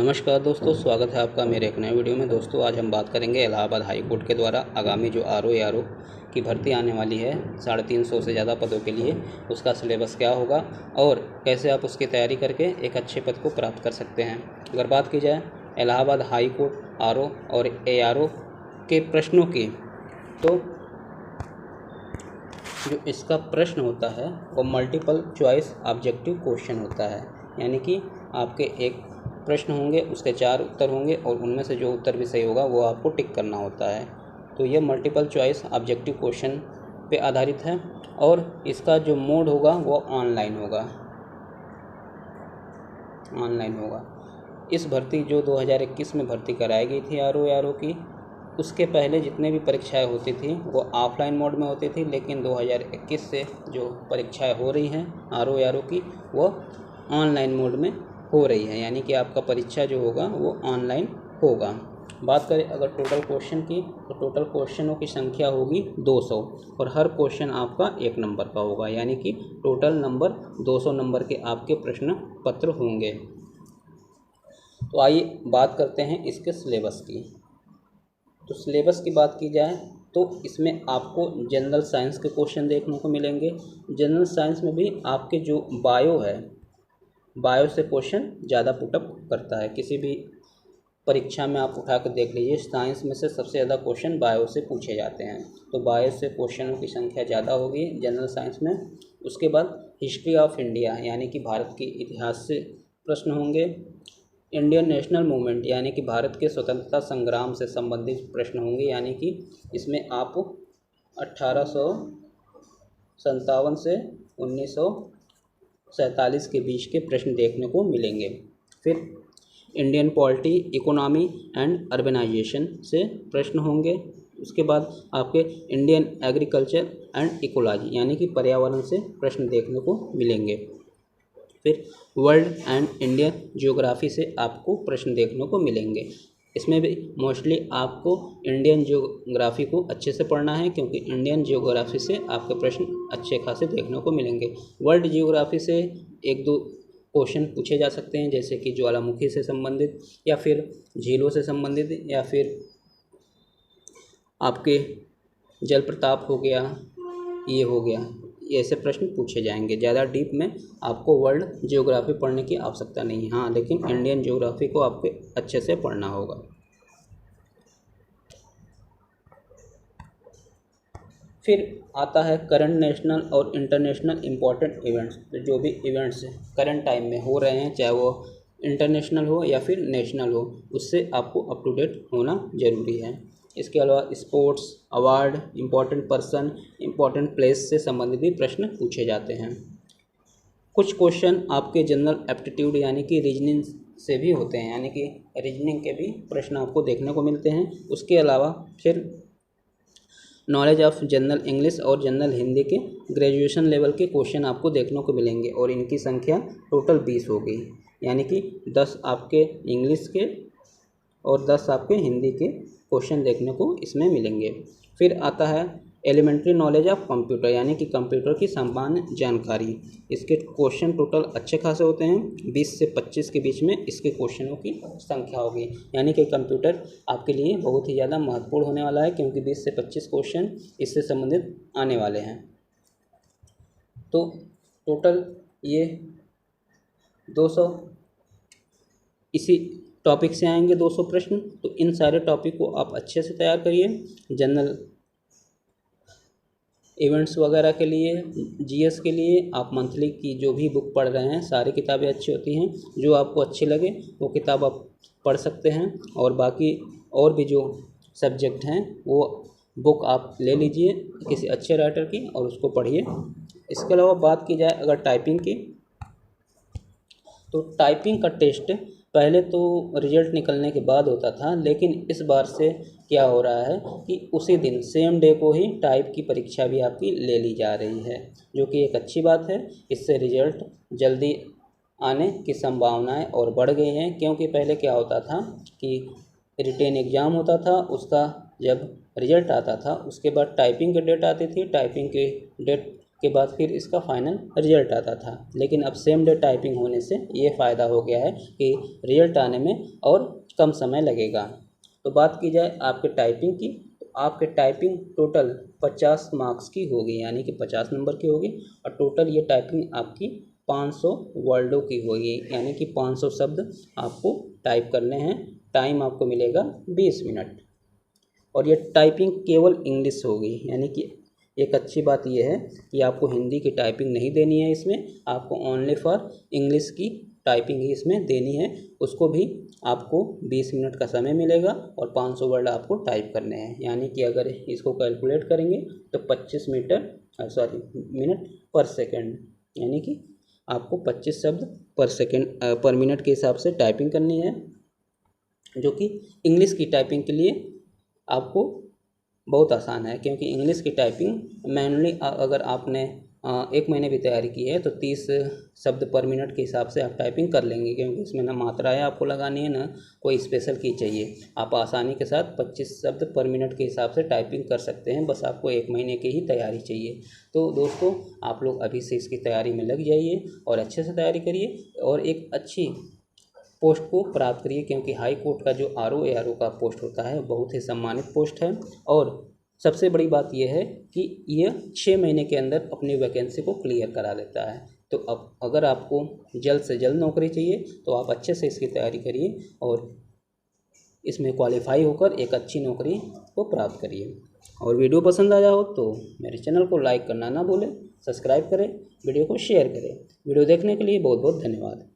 नमस्कार दोस्तों, स्वागत है आपका मेरे एक नए वीडियो में। दोस्तों आज हम बात करेंगे इलाहाबाद हाई कोर्ट के द्वारा आगामी जो आर ओ की भर्ती आने वाली है 350 से ज़्यादा पदों के लिए, उसका सिलेबस क्या होगा और कैसे आप उसकी तैयारी करके एक अच्छे पद को प्राप्त कर सकते हैं। अगर बात की जाए इलाहाबाद हाई कोर्ट RO और ARO के प्रश्नों की, तो जो इसका प्रश्न होता है वो मल्टीपल चॉइस ऑब्जेक्टिव क्वेश्चन होता है। यानी कि आपके एक प्रश्न होंगे, उसके 4 उत्तर होंगे और उनमें से जो उत्तर भी सही होगा वो आपको टिक करना होता है। तो ये मल्टीपल चॉइस ऑब्जेक्टिव क्वेश्चन पे आधारित है और इसका जो मोड होगा वो ऑनलाइन होगा। इस भर्ती जो 2021 में भर्ती कराई गई थी RO की, उसके पहले जितने भी परीक्षाएं होती थी वो ऑफलाइन मोड में होती थी, लेकिन 2021 से जो परीक्षाएं हो रही हैं RO की वो ऑनलाइन मोड में हो रही है। यानी कि आपका परीक्षा जो होगा वो ऑनलाइन होगा। बात करें अगर टोटल क्वेश्चन की, तो टोटल क्वेश्चनों की संख्या होगी 200 और हर क्वेश्चन आपका 1 नंबर का होगा। यानी कि टोटल नंबर 200 नंबर के आपके प्रश्न पत्र होंगे। तो आइए बात करते हैं इसके सिलेबस की। तो सिलेबस की बात की जाए तो इसमें आपको जनरल साइंस के क्वेश्चन देखने को मिलेंगे। जनरल साइंस में भी आपके जो बायो है, बायो से क्वेश्चन ज़्यादा पुटअप करता है। किसी भी परीक्षा में आप उठा कर देख लीजिए, साइंस में से सबसे ज़्यादा क्वेश्चन बायो से पूछे जाते हैं। तो बायो से क्वेश्चनों की संख्या ज़्यादा होगी जनरल साइंस में। उसके बाद हिस्ट्री ऑफ इंडिया यानी कि भारत के इतिहास से प्रश्न होंगे। इंडियन नेशनल मूवमेंट यानी कि भारत के स्वतंत्रता संग्राम से संबंधित प्रश्न होंगे। यानी कि इसमें आप 1857 से 1947 के बीच के प्रश्न देखने को मिलेंगे। फिर Indian polity, economy and urbanization से प्रश्न होंगे। उसके बाद आपके इंडियन एग्रीकल्चर एंड इकोलॉजी यानी कि पर्यावरण से प्रश्न देखने को मिलेंगे। फिर वर्ल्ड एंड इंडियन ज्योग्राफी से आपको प्रश्न देखने को मिलेंगे। इसमें भी मोस्टली आपको इंडियन ज्योग्राफी को अच्छे से पढ़ना है, क्योंकि इंडियन ज्योग्राफी से आपके प्रश्न अच्छे खासे देखने को मिलेंगे। वर्ल्ड ज्योग्राफी से 1-2 क्वेश्चन पूछे जा सकते हैं, जैसे कि ज्वालामुखी से संबंधित या फिर झीलों से संबंधित या फिर आपके जलप्रपात हो गया, ये हो गया, ऐसे प्रश्न पूछे जाएंगे। ज़्यादा डीप में आपको वर्ल्ड ज्योग्राफी पढ़ने की आवश्यकता नहीं है। हाँ, लेकिन इंडियन ज्योग्राफी को आपको अच्छे से पढ़ना होगा। फिर आता है करंट नेशनल और इंटरनेशनल इम्पोर्टेंट इवेंट्स। तो जो भी इवेंट्स करंट टाइम में हो रहे हैं, चाहे वो इंटरनेशनल हो या फिर नेशनल हो, उससे आपको अप टू डेट होना ज़रूरी है। इसके अलावा sports, award, important person, important place से संबंधित भी प्रश्न पूछे जाते हैं। कुछ क्वेश्चन आपके जनरल एप्टीट्यूड यानी कि रीजनिंग से भी होते हैं, यानी कि रीजनिंग के भी प्रश्न आपको देखने को मिलते हैं। उसके अलावा फिर नॉलेज ऑफ जनरल इंग्लिश और जनरल हिंदी के ग्रेजुएशन लेवल के क्वेश्चन आपको देखने को मिलेंगे और इनकी संख्या टोटल 20 होगी। यानी कि 10 आपके इंग्लिश के और 10 आपके हिंदी के क्वेश्चन देखने को इसमें मिलेंगे। फिर आता है एलिमेंट्री नॉलेज ऑफ कंप्यूटर यानी कि कंप्यूटर की सामान्य जानकारी। इसके क्वेश्चन टोटल अच्छे खासे होते हैं, 20 से 25 के बीच में इसके क्वेश्चनों की संख्या होगी। यानी कि कंप्यूटर आपके लिए बहुत ही ज़्यादा महत्वपूर्ण होने वाला है, क्योंकि 20 से 25 क्वेश्चन इससे संबंधित आने वाले हैं। तो टोटल ये 200 इसी टॉपिक से आएंगे 200 प्रश्न। तो इन सारे टॉपिक को आप अच्छे से तैयार करिए। जनरल इवेंट्स वगैरह के लिए, जीएस के लिए आप मंथली की जो भी बुक पढ़ रहे हैं, सारी किताबें अच्छी होती हैं। जो आपको अच्छी लगे वो किताब आप पढ़ सकते हैं, और बाकी और भी जो सब्जेक्ट हैं वो बुक आप ले लीजिए किसी अच्छे राइटर की और उसको पढ़िए। इसके अलावा बात की जाए अगर टाइपिंग की, तो टाइपिंग का टेस्ट पहले तो रिजल्ट निकलने के बाद होता था, लेकिन इस बार से क्या हो रहा है कि उसी दिन सेम डे को ही टाइप की परीक्षा भी आपकी ले ली जा रही है, जो कि एक अच्छी बात है। इससे रिजल्ट जल्दी आने की संभावनाएं और बढ़ गई हैं, क्योंकि पहले क्या होता था कि रिटेन एग्ज़ाम होता था, उसका जब रिजल्ट आता था उसके बाद टाइपिंग की डेट आती थी। टाइपिंग की डेट के बाद फिर इसका फाइनल रिजल्ट आता था। लेकिन अब सेम डे टाइपिंग होने से ये फ़ायदा हो गया है कि रिजल्ट आने में और कम समय लगेगा। तो बात की जाए आपके टाइपिंग की, तो आपके टाइपिंग टोटल 50 मार्क्स की होगी, यानी कि 50 नंबर की होगी। और टोटल ये टाइपिंग आपकी 500 वर्डों की होगी, यानी कि 500 शब्द आपको टाइप करने हैं। टाइम आपको मिलेगा 20 मिनट। और ये टाइपिंग केवल इंग्लिश होगी, यानी कि एक अच्छी बात यह है कि आपको हिंदी की टाइपिंग नहीं देनी है इसमें, आपको ओनली फॉर इंग्लिश की टाइपिंग ही इसमें देनी है। उसको भी आपको 20 मिनट का समय मिलेगा और 500 वर्ड आपको टाइप करने हैं, यानी कि अगर इसको कैलकुलेट करेंगे तो 25 मिनट पर सेकेंड, यानी कि आपको 25 शब्द पर सेकेंड पर मिनट के हिसाब से टाइपिंग करनी है, जो कि इंग्लिश की टाइपिंग के लिए आपको बहुत आसान है। क्योंकि इंग्लिश की टाइपिंग मैनुअली अगर आपने 1 महीने भी तैयारी की है तो 30 शब्द पर मिनट के हिसाब से आप टाइपिंग कर लेंगे, क्योंकि इसमें ना मात्राएं आपको लगानी है, ना कोई स्पेशल की चाहिए। आप आसानी के साथ 25 शब्द पर मिनट के हिसाब से टाइपिंग कर सकते हैं, बस आपको 1 महीने की ही तैयारी चाहिए। तो दोस्तों, आप लोग अभी से इसकी तैयारी में लग जाइए और अच्छे से तैयारी करिए और एक अच्छी पोस्ट को प्राप्त करिए, क्योंकि हाई कोर्ट का जो RO का पोस्ट होता है बहुत ही सम्मानित पोस्ट है। और सबसे बड़ी बात यह है कि यह 6 महीने के अंदर अपनी वैकेंसी को क्लियर करा देता है। तो अब अगर आपको जल्द से जल्द नौकरी चाहिए तो आप अच्छे से इसकी तैयारी करिए और इसमें क्वालिफाई होकर एक अच्छी नौकरी को प्राप्त करिए। और वीडियो पसंद आया हो तो मेरे चैनल को लाइक करना ना भूलें, सब्सक्राइब करें, वीडियो को शेयर करें। वीडियो देखने के लिए बहुत बहुत धन्यवाद।